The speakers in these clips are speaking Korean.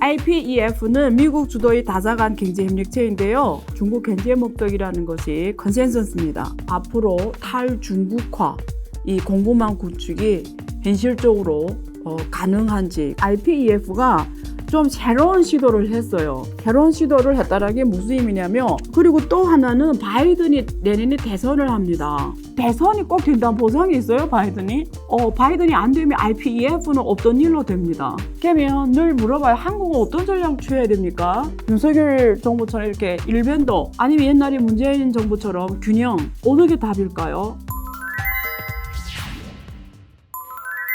IPEF는 미국 주도의 다자간 경제협력체인데요. 중국 견제 목적이라는 것이 컨센서스입니다. 앞으로 탈중국화, 이 공급망 구축이 현실적으로 가능한지 IPEF가 좀 새로운 시도를 했어요. 새로운 시도를 했다는 게 무슨 의미냐면, 그리고 또 하나는 바이든이 내년에 대선을 합니다. 대선이 꼭 된다는 보장이 있어요, 바이든이? 바이든이 안 되면 IPEF는 없던 일로 됩니다. 그러면 늘 물어봐요. 한국은 어떤 전략을 취해야 됩니까? 윤석열 정부처럼 이렇게 일변도, 아니면 옛날에 문재인 정부처럼 균형, 어떻게 답일까요?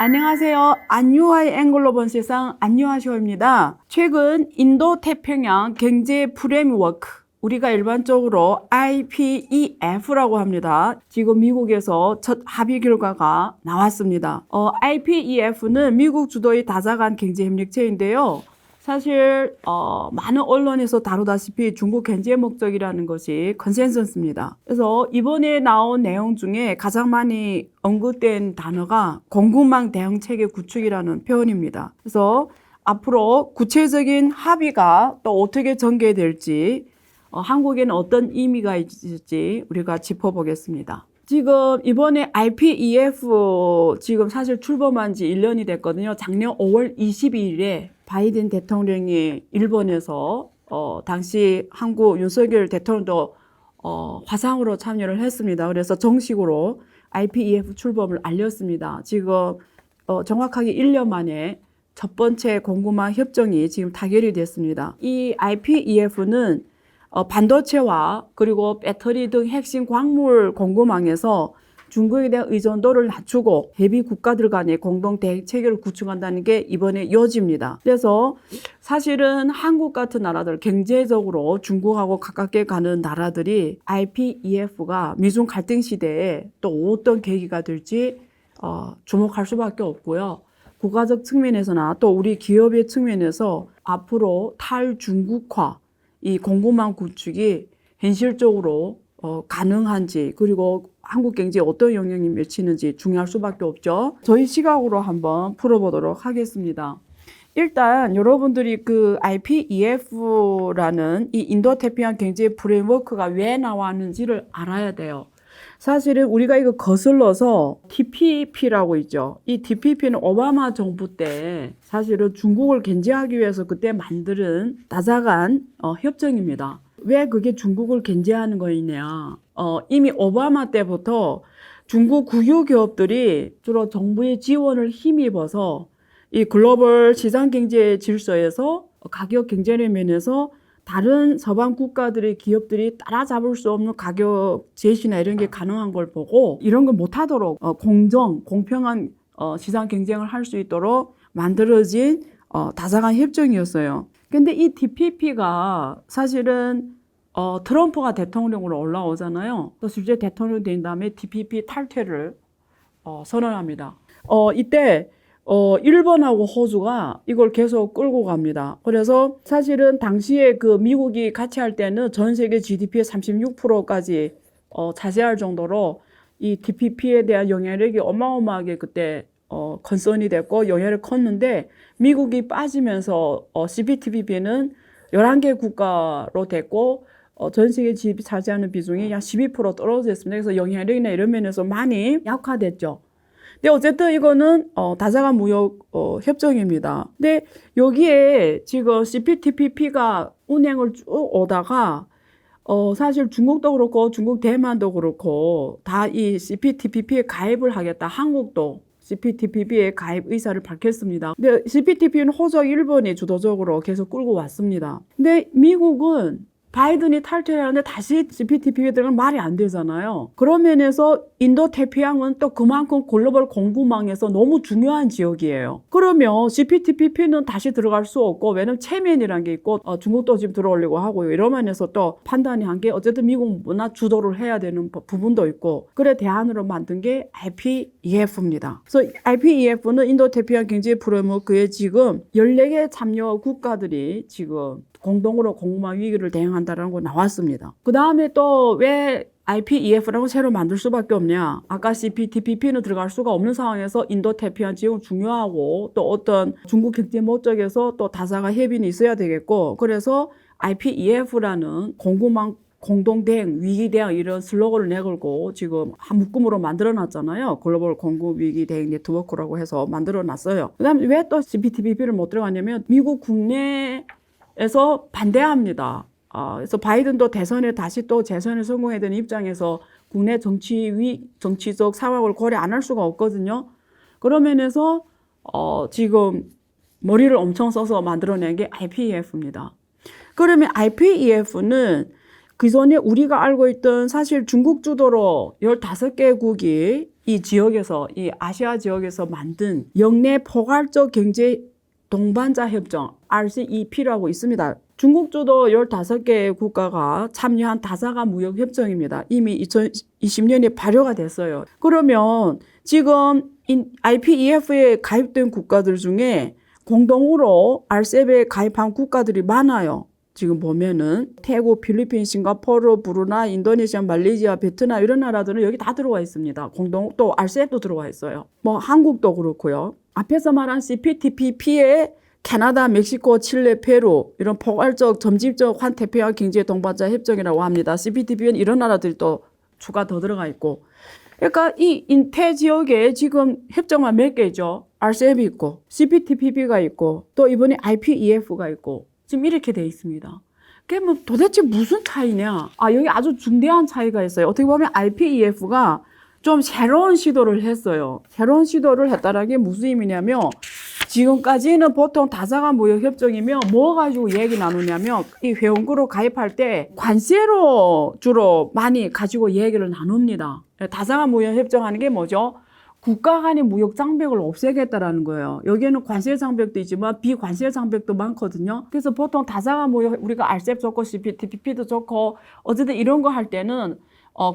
안녕하세요. 안유아의 앵글로 본 세상 안유아쇼입니다. 최근 인도태평양 경제 프레임워크, 우리가 일반적으로 IPEF라고 합니다. 지금 미국에서 첫 합의 결과가 나왔습니다. IPEF는 미국 주도의 다자간 경제협력체인데요. 사실 많은 언론에서 다루다시피 중국 견제 목적이라는 것이 컨센서스입니다. 그래서 이번에 나온 내용 중에 가장 많이 언급된 단어가 공급망 대응체계 구축이라는 표현입니다. 그래서 앞으로 구체적인 합의가 또 어떻게 전개될지, 한국에는 어떤 의미가 있을지 우리가 짚어보겠습니다. 지금 이번에 IPEF 지금 사실 출범한 지 1년이 됐거든요. 작년 5월 22일에 바이든 대통령이 일본에서 당시 한국 윤석열 대통령도 화상으로 참여를 했습니다. 그래서 정식으로 IPEF 출범을 알렸습니다. 지금 정확하게 1년 만에 첫 번째 공급망 협정이 지금 타결이 됐습니다. 이 IPEF는 반도체와 그리고 배터리 등 핵심 광물 공급망에서 중국에 대한 의존도를 낮추고 대비 국가들 간의 공동 대응 체계를 구축한다는 게 이번에 요지입니다. 그래서 사실은 한국 같은 나라들, 경제적으로 중국하고 가깝게 가는 나라들이 IPEF가 미중 갈등 시대에 또 어떤 계기가 될지 주목할 수밖에 없고요. 국가적 측면에서나 또 우리 기업의 측면에서 앞으로 탈중국화, 이 공급망 구축이 현실적으로 가능한지, 그리고 한국 경제에 어떤 영향이 미치는지 중요할 수밖에 없죠. 저희 시각으로 한번 풀어보도록 하겠습니다. 일단 여러분들이 그 IPEF라는 이 인도태평양 경제 프레임워크가 왜 나왔는지를 알아야 돼요. 사실은 우리가 이거 거슬러서 TPP라고 있죠. 이 TPP는 오바마 정부 때 사실은 중국을 견제하기 위해서 그때 만든 다자간 협정입니다. 왜 그게 중국을 견제하는 거냐? 이미 오바마 때부터 중국 국유 기업들이 주로 정부의 지원을 힘입어서 이 글로벌 시장 경제 질서에서 가격 경쟁의 면에서 다른 서방 국가들의 기업들이 따라잡을 수 없는 가격 제시나 이런 게 가능한 걸 보고 이런 걸 못하도록 공평한 시장 경쟁을 할 수 있도록 만들어진 다자간 협정이었어요. 근데 이 TPP가 사실은 트럼프가 대통령으로 올라오잖아요. 또 실제 대통령 된 다음에 TPP 탈퇴를 선언합니다. 이때 일본하고 호주가 이걸 계속 끌고 갑니다. 그래서 사실은 당시에 그 미국이 같이 할 때는 전 세계 GDP의 36%까지 차지할 정도로 이 TPP에 대한 영향력이 어마어마하게 그때 컨선이 됐고 영향력이 컸는데, 미국이 빠지면서 CPTPP는 11개 국가로 됐고 전 세계 GDP 차지하는 비중이 약 12% 떨어졌습니다. 그래서 영향력이나 이런 면에서 많이 약화됐죠. 근데 어쨌든 이거는 다자간 무역 협정입니다. 근데 여기에 지금 CPTPP가 운행을 쭉 오다가 사실 중국도 그렇고 중국 대만도 그렇고 다 이 CPTPP에 가입을 하겠다. 한국도 CPTPP에 가입 의사를 밝혔습니다. 근데 CPTPP는 호주와 일본이 주도적으로 계속 끌고 왔습니다. 근데 미국은 바이든이 탈퇴를 하는데 다시 CPTPP에 들어가면 말이 안 되잖아요. 그런 면에서 인도태평양은 또 그만큼 글로벌 공급망에서 너무 중요한 지역이에요. 그러면 CPTPP는 다시 들어갈 수 없고, 왜냐면 체면이라는 게 있고 중국도 지금 들어오려고 하고요. 이런 면에서 또 판단이 한 게 어쨌든 미국 문화 주도를 해야 되는 부분도 있고, 그래 대안으로 만든 게 IPEF입니다. 그래서 IPEF는 인도태평양 경제 프레임워크에 지금 14개 참여 국가들이 지금 공동으로 공급망 위기를 대응한다는 거 나왔습니다. 그 다음에 또 왜 IPEF라고 새로 만들 수밖에 없냐? 아까 CPTPP는 들어갈 수가 없는 상황에서 인도태평양 지역은 중요하고 또 어떤 중국 경제 목적에서 또 다사가 협의는 있어야 되겠고 그래서 IPEF라는 공급망 공동대응, 위기대응 이런 슬로건을 내걸고 지금 한 묶음으로 만들어놨잖아요. 글로벌 공급위기대응 네트워크라고 해서 만들어놨어요. 그 다음에 왜 또 CPTPP를 못 들어갔냐면 미국 국내에서 반대합니다. 그래서 바이든도 대선에 다시 또 재선에 성공해야 되는 입장에서 국내 정치적 상황을 고려 안 할 수가 없거든요. 그런 면에서 지금 머리를 엄청 써서 만들어낸 게 IPEF입니다. 그러면 IPEF는 기존에 우리가 알고 있던 사실 중국 주도로 15개국이 이 지역에서, 이 아시아 지역에서 만든 영내 포괄적 경제 동반자 협정, RCEP라고 있습니다. 중국 주도 15개 국가가 참여한 다사가 무역 협정입니다. 이미 2020년에 발효가 됐어요. 그러면 지금 IPEF에 가입된 국가들 중에 공동으로 RCEP에 가입한 국가들이 많아요. 지금 보면은 태국, 필리핀, 싱가포르, 브루나이, 인도네시아, 말레이시아, 베트남 이런 나라들은 여기 다 들어와 있습니다. 공동 또 RCEP도 들어와 있어요. 뭐 한국도 그렇고요. 앞에서 말한 CPTPP에 캐나다, 멕시코, 칠레, 페루 이런 포괄적 점집적 환태평양 경제 동반자 협정이라고 합니다. CPTPP는 이런 나라들이 또 추가 더 들어가 있고. 그러니까 이 인태 지역에 지금 협정만 몇 개죠. RCEP이 있고, CPTPP가 있고, 또 이번에 IPEF가 있고. 지금 이렇게 돼 있습니다. 그게 뭐 도대체 무슨 차이냐? 여기 아주 중대한 차이가 있어요. 어떻게 보면 IPEF가 좀 새로운 시도를 했어요. 새로운 시도를 했다는 게 무슨 의미냐면 지금까지는 보통 다자간 무역 협정이면 뭐 가지고 얘기 나누냐면 이 회원국으로 가입할 때 관세로 주로 많이 가지고 얘기를 나눕니다. 다자간 무역 협정하는 게 뭐죠? 국가 간의 무역 장벽을 없애겠다라는 거예요. 여기에는 관세 장벽도 있지만 비관세 장벽도 많거든요. 그래서 보통 다자간 무역 우리가 RCEP 좋고 CPTPP도 좋고 어쨌든 이런 거 할 때는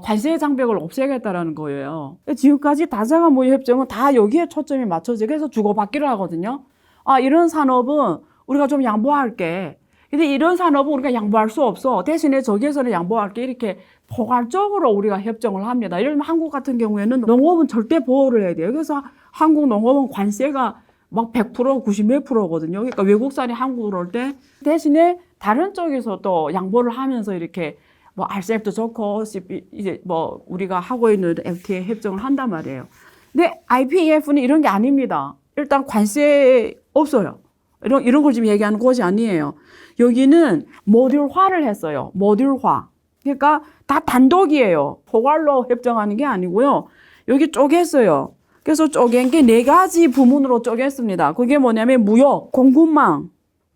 관세 장벽을 없애겠다라는 거예요. 지금까지 다자간 무역 협정은 다 여기에 초점이 맞춰져 그래서 주고받기를 하거든요. 이런 산업은 우리가 좀 양보할게. 근데 이런 산업은 우리가 양보할 수 없어. 대신에 저기에서는 양보할게. 이렇게 포괄적으로 우리가 협정을 합니다. 예를 들면 한국 같은 경우에는 농업은 절대 보호를 해야 돼요. 그래서 한국 농업은 관세가 막 100%, 90 몇 프로거든요. 그러니까 외국산이 한국으로 올 때 대신에 다른 쪽에서 또 양보를 하면서 이렇게 뭐 RCEP도 좋고 이제 뭐 우리가 하고 있는 FTA 협정을 한단 말이에요. 근데 IPEF는 이런 게 아닙니다. 일단 관세 없어요. 이런 걸 지금 얘기하는 곳이 아니에요. 여기는 모듈화를 했어요. 모듈화. 그러니까 다 단독이에요. 포괄로 협정하는 게 아니고요. 여기 쪼갰어요. 그래서 쪼갠 게 4가지 부문으로 쪼갰습니다. 그게 뭐냐면 무역, 공급망,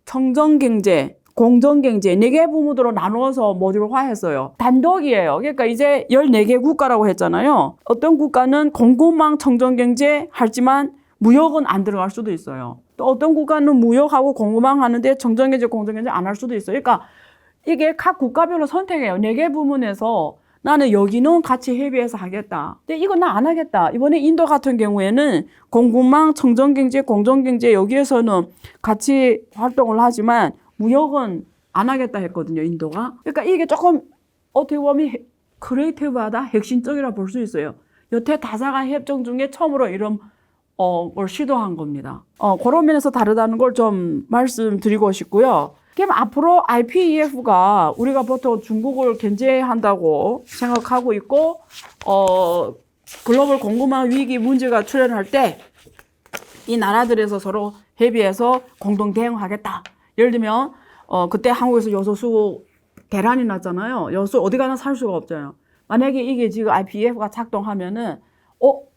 청정경제, 공정경제 4개 부문으로 나누어서 모듈화했어요. 단독이에요. 그러니까 이제 14개 국가라고 했잖아요. 어떤 국가는 공급망, 청정경제 하지만 무역은 안 들어갈 수도 있어요. 또 어떤 국가는 무역하고 공급망 하는데 청정경제, 공정경제 안 할 수도 있어요. 그러니까 이게 각 국가별로 선택해요. 4개 부문에서 나는 여기는 같이 협의해서 하겠다. 근데 이건 나 안 하겠다. 이번에 인도 같은 경우에는 공급망, 청정경제, 공정경제 여기에서는 같이 활동을 하지만 무역은 안 하겠다 했거든요. 인도가. 그러니까 이게 조금 어떻게 보면 크리에이티브하다, 핵심적이라 볼 수 있어요. 여태 다자간 협정 중에 처음으로 이런 걸 시도한 겁니다. 그런 면에서 다르다는 걸 좀 말씀드리고 싶고요. 그럼 앞으로 IPEF가 우리가 보통 중국을 견제한다고 생각하고 있고, 글로벌 공급망 위기 문제가 출현할 때 이 나라들에서 서로 협의해서 공동 대응하겠다. 예를 들면, 그때 한국에서 여소수 대란이 났잖아요. 여소 어디 가나 살 수가 없잖아요. 만약에 이게 지금 IPEF가 작동하면은,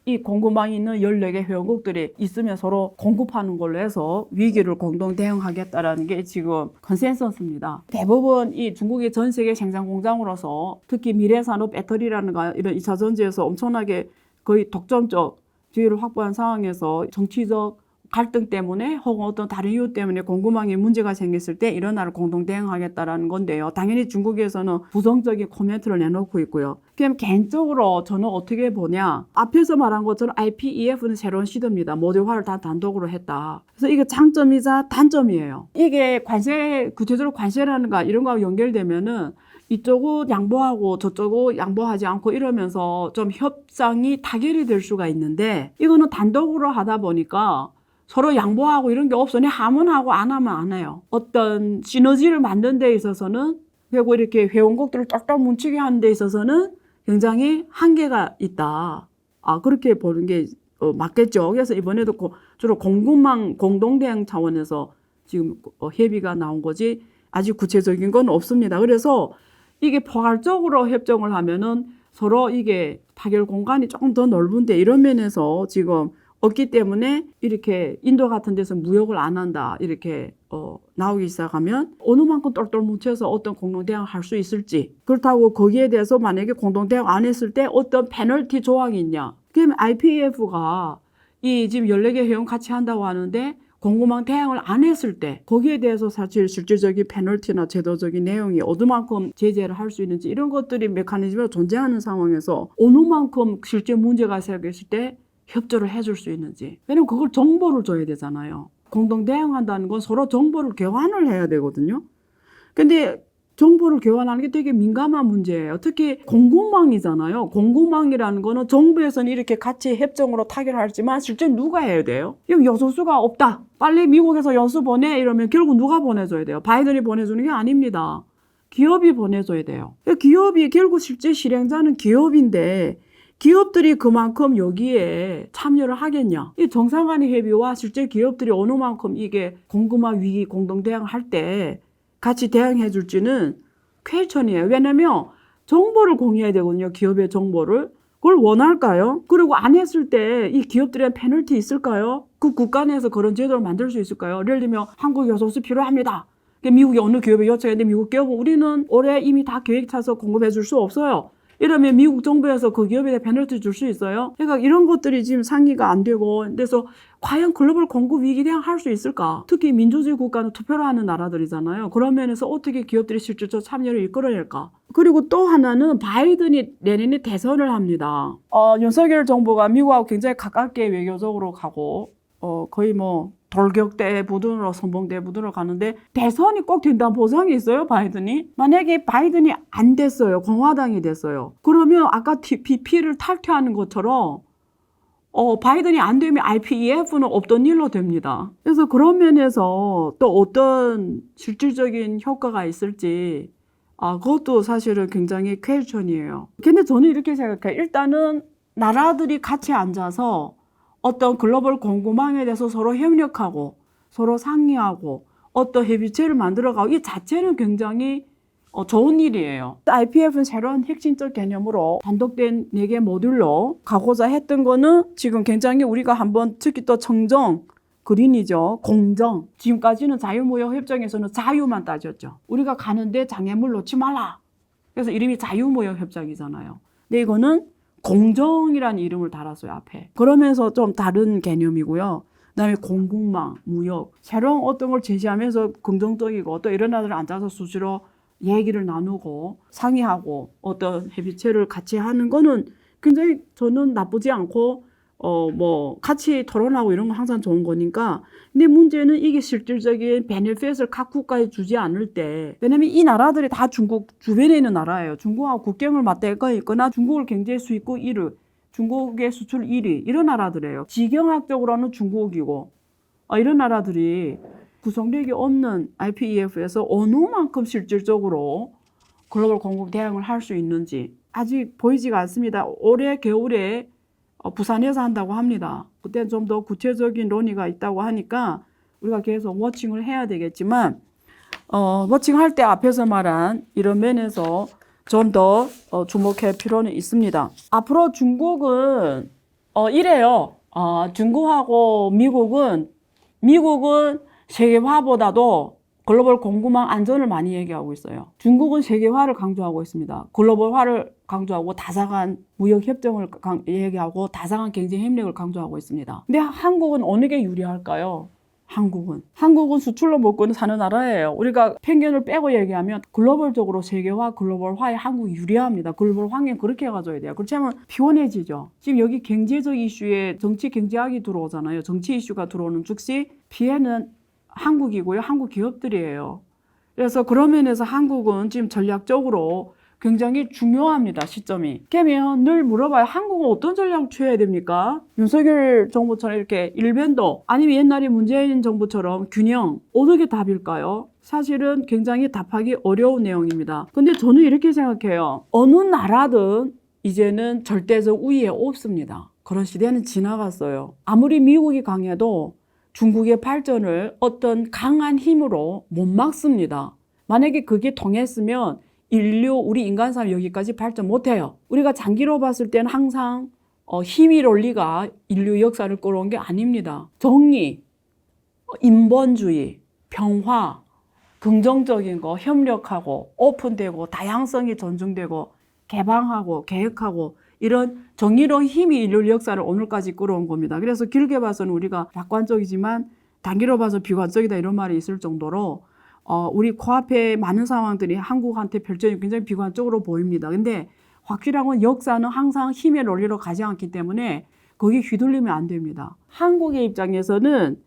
이 공급망이 있는 14개 회원국들이 있으면 서로 공급하는 걸로 해서 위기를 공동 대응하겠다라는 게 지금 컨센서스입니다. 대부분 이 중국이 전 세계 생산 공장으로서 특히 미래산업 배터리라는가 이런 2차 전지에서 엄청나게 거의 독점적 지위를 확보한 상황에서 정치적 갈등 때문에 혹은 어떤 다른 이유 때문에 공급망에 문제가 생겼을 때 이런 나라를 공동 대응하겠다라는 건데요. 당연히 중국에서는 부정적인 코멘트를 내놓고 있고요. 그럼 개인적으로 저는 어떻게 보냐. 앞에서 말한 것처럼 IPEF는 새로운 시도입니다. 모듈화를 다 단독으로 했다. 그래서 이게 장점이자 단점이에요. 이게 관세, 구체적으로 관세라는가 이런 거하고 연결되면은 이쪽은 양보하고 저쪽은 양보하지 않고 이러면서 좀 협상이 타결이 될 수가 있는데 이거는 단독으로 하다 보니까 서로 양보하고 이런 게 없어. 그냥 하면 하고 안 하면 안 해요. 어떤 시너지를 만드는 데 있어서는 그리고 이렇게 회원국들을 딱딱 뭉치게 하는 데 있어서는 굉장히 한계가 있다. 그렇게 보는 게 맞겠죠. 그래서 이번에도 주로 공급망 공동대응 차원에서 지금 협의가 나온 거지 아직 구체적인 건 없습니다. 그래서 이게 포괄적으로 협정을 하면은 서로 이게 타결 공간이 조금 더 넓은데 이런 면에서 지금 없기 때문에 이렇게 인도 같은 데서 무역을 안 한다 이렇게 나오기 시작하면 어느 만큼 똘똘 뭉쳐서 어떤 공동대응을 할 수 있을지, 그렇다고 거기에 대해서 만약에 공동대응 안 했을 때 어떤 페널티 조항이 있냐. 그러면 IPEF가 이 지금 14개 회원 같이 한다고 하는데 공급망 대응을 안 했을 때 거기에 대해서 사실 실질적인 페널티나 제도적인 내용이 어느 만큼 제재를 할 수 있는지 이런 것들이 메커니즘으로 존재하는 상황에서 어느 만큼 실제 문제가 생겼을 때 협조를 해줄 수 있는지. 왜냐면 그걸 정보를 줘야 되잖아요. 공동 대응한다는 건 서로 정보를 교환을 해야 되거든요. 근데 정보를 교환하는 게 되게 민감한 문제예요. 특히 공급망이잖아요. 공급망이라는 거는 정부에서는 이렇게 같이 협정으로 타결하지만 실제 누가 해야 돼요? 여소수가 없다. 빨리 미국에서 여수 보내 이러면 결국 누가 보내줘야 돼요? 바이든이 보내주는 게 아닙니다. 기업이 보내줘야 돼요. 기업이 결국 실제 실행자는 기업인데 기업들이 그만큼 여기에 참여를 하겠냐. 이 정상 간의 협의와 실제 기업들이 어느 만큼 이게 공급망 위기 공동 대응을 할 때 같이 대응해 줄지는 퀘스천이에요. 왜냐면 정보를 공유해야 되거든요. 기업의 정보를. 그걸 원할까요? 그리고 안 했을 때 이 기업들의 페널티 있을까요? 그 국가 내에서 그런 제도를 만들 수 있을까요? 예를 들면 한국 여소수 필요합니다. 미국이 어느 기업에 요청했는데 미국 기업은 우리는 올해 이미 다 계획 차서 공급해 줄 수 없어요. 이러면 미국 정부에서 그 기업에 대해 페널티 줄 수 있어요? 그러니까 이런 것들이 지금 상의가 안 되고, 그래서 과연 글로벌 공급 위기 대응 할 수 있을까? 특히 민주주의 국가는 투표를 하는 나라들이잖아요. 그런 면에서 어떻게 기업들이 실질적 참여를 이끌어낼까? 그리고 또 하나는 바이든이 내년에 대선을 합니다. 윤석열 정부가 미국하고 굉장히 가깝게 외교적으로 가고, 거의 돌격대 부dun으로 선봉대 부dun으로 가는데 대선이 꼭 된다는 보장이 있어요, 바이든이? 만약에 바이든이 안 됐어요, 공화당이 됐어요. 그러면 아까 TPP를 탈퇴하는 것처럼 바이든이 안 되면 IPEF는 없던 일로 됩니다. 그래서 그런 면에서 또 어떤 실질적인 효과가 있을지 그것도 사실은 굉장히 퀘스천이에요. 근데 저는 이렇게 생각해요. 일단은 나라들이 같이 앉아서 어떤 글로벌 공급망에 대해서 서로 협력하고 서로 상의하고 어떤 협의체를 만들어가고 이 자체는 굉장히 좋은 일이에요. IPF는 새로운 핵심적 개념으로 단독된 4개 모듈로 가고자 했던 거는 지금 굉장히 우리가 한번 특히 또 청정, 그린이죠. 공정. 지금까지는 자유무역협정에서는 자유만 따졌죠. 우리가 가는데 장애물 놓지 말라. 그래서 이름이 자유무역협정이잖아요. 근데 이거는 공정이라는 이름을 달았어요, 앞에. 그러면서 좀 다른 개념이고요. 그다음에 공급망, 무역, 새로운 어떤 걸 제시하면서 긍정적이고 또 이런 나라들 앉아서 수시로 얘기를 나누고 상의하고 어떤 협의체를 같이 하는 거는 굉장히 저는 나쁘지 않고 같이 토론하고 이런 거 항상 좋은 거니까. 근데 문제는 이게 실질적인 베네핏을 각 국가에 주지 않을 때, 왜냐면 이 나라들이 다 중국 주변에 있는 나라예요. 중국하고 국경을 맞대거 있거나 중국을 경제 수입국 1위, 중국의 수출 1위 이런 나라들이에요. 지경학적으로는 중국이고 이런 나라들이 구성력이 없는 IPEF에서 어느 만큼 실질적으로 글로벌 공급 대응을 할 수 있는지 아직 보이지가 않습니다. 올해 겨울에 부산에서 한다고 합니다. 그때는 좀 더 구체적인 논의가 있다고 하니까 우리가 계속 워칭을 해야 되겠지만 워칭할 때 앞에서 말한 이런 면에서 좀 더 주목할 필요는 있습니다. 앞으로 중국은 이래요. 중국하고 미국은 세계화보다도 글로벌 공급망 안전을 많이 얘기하고 있어요. 중국은 세계화를 강조하고 있습니다. 글로벌화를 강조하고 다사간 무역 협정을 얘기하고 다사간 경제 협력을 강조하고 있습니다. 근데 한국은 어느 게 유리할까요? 한국은 수출로 먹고 사는 나라예요. 우리가 편견을 빼고 얘기하면 글로벌적으로 세계화, 글로벌화에 한국이 유리합니다. 글로벌 환경 그렇게 가져야 돼요. 그렇지 않으면 피곤해지죠. 지금 여기 경제적 이슈에 정치 경제학이 들어오잖아요. 정치 이슈가 들어오는 즉시 피해는 한국이고요. 한국 기업들이에요. 그래서 그런 면에서 한국은 지금 전략적으로 굉장히 중요합니다, 시점이. 그러면 늘 물어봐요. 한국은 어떤 전략을 취해야 됩니까? 윤석열 정부처럼 이렇게 일변도, 아니면 옛날에 문재인 정부처럼 균형, 어느 게 답일까요? 사실은 굉장히 답하기 어려운 내용입니다. 근데 저는 이렇게 생각해요. 어느 나라든 이제는 절대적 우위에 없습니다. 그런 시대는 지나갔어요. 아무리 미국이 강해도 중국의 발전을 어떤 강한 힘으로 못 막습니다. 만약에 그게 통했으면 인류, 우리 인간 삶이 여기까지 발전 못해요. 우리가 장기로 봤을 때는 항상 힘의 논리가 인류 역사를 끌어온 게 아닙니다. 정의, 인본주의, 평화, 긍정적인 거, 협력하고 오픈되고 다양성이 존중되고 개방하고 개혁하고 이런 정의로운 힘이 인류 역사를 오늘까지 끌어온 겁니다. 그래서 길게 봐서는 우리가 낙관적이지만 단기로 봐서 비관적이다 이런 말이 있을 정도로 우리 코앞에 많은 상황들이 한국한테 펼쳐진 굉장히 비관적으로 보입니다. 근데 확실한 건 역사는 항상 힘의 논리로 가지 않기 때문에 거기 휘둘리면 안 됩니다. 한국의 입장에서는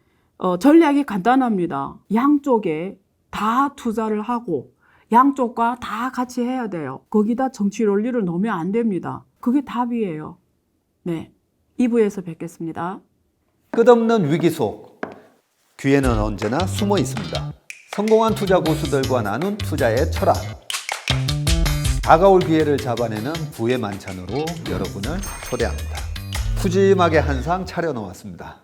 전략이 간단합니다. 양쪽에 다 투자를 하고 양쪽과 다 같이 해야 돼요. 거기다 정치 논리를 넣으면 안 됩니다. 그게 답이에요. 네, 2부에서 뵙겠습니다. 끝없는 위기 속 기회는 언제나 숨어 있습니다. 성공한 투자 고수들과 나눈 투자의 철학. 다가올 기회를 잡아내는 부의 만찬으로 여러분을 초대합니다. 푸짐하게 한 상 차려놓았습니다.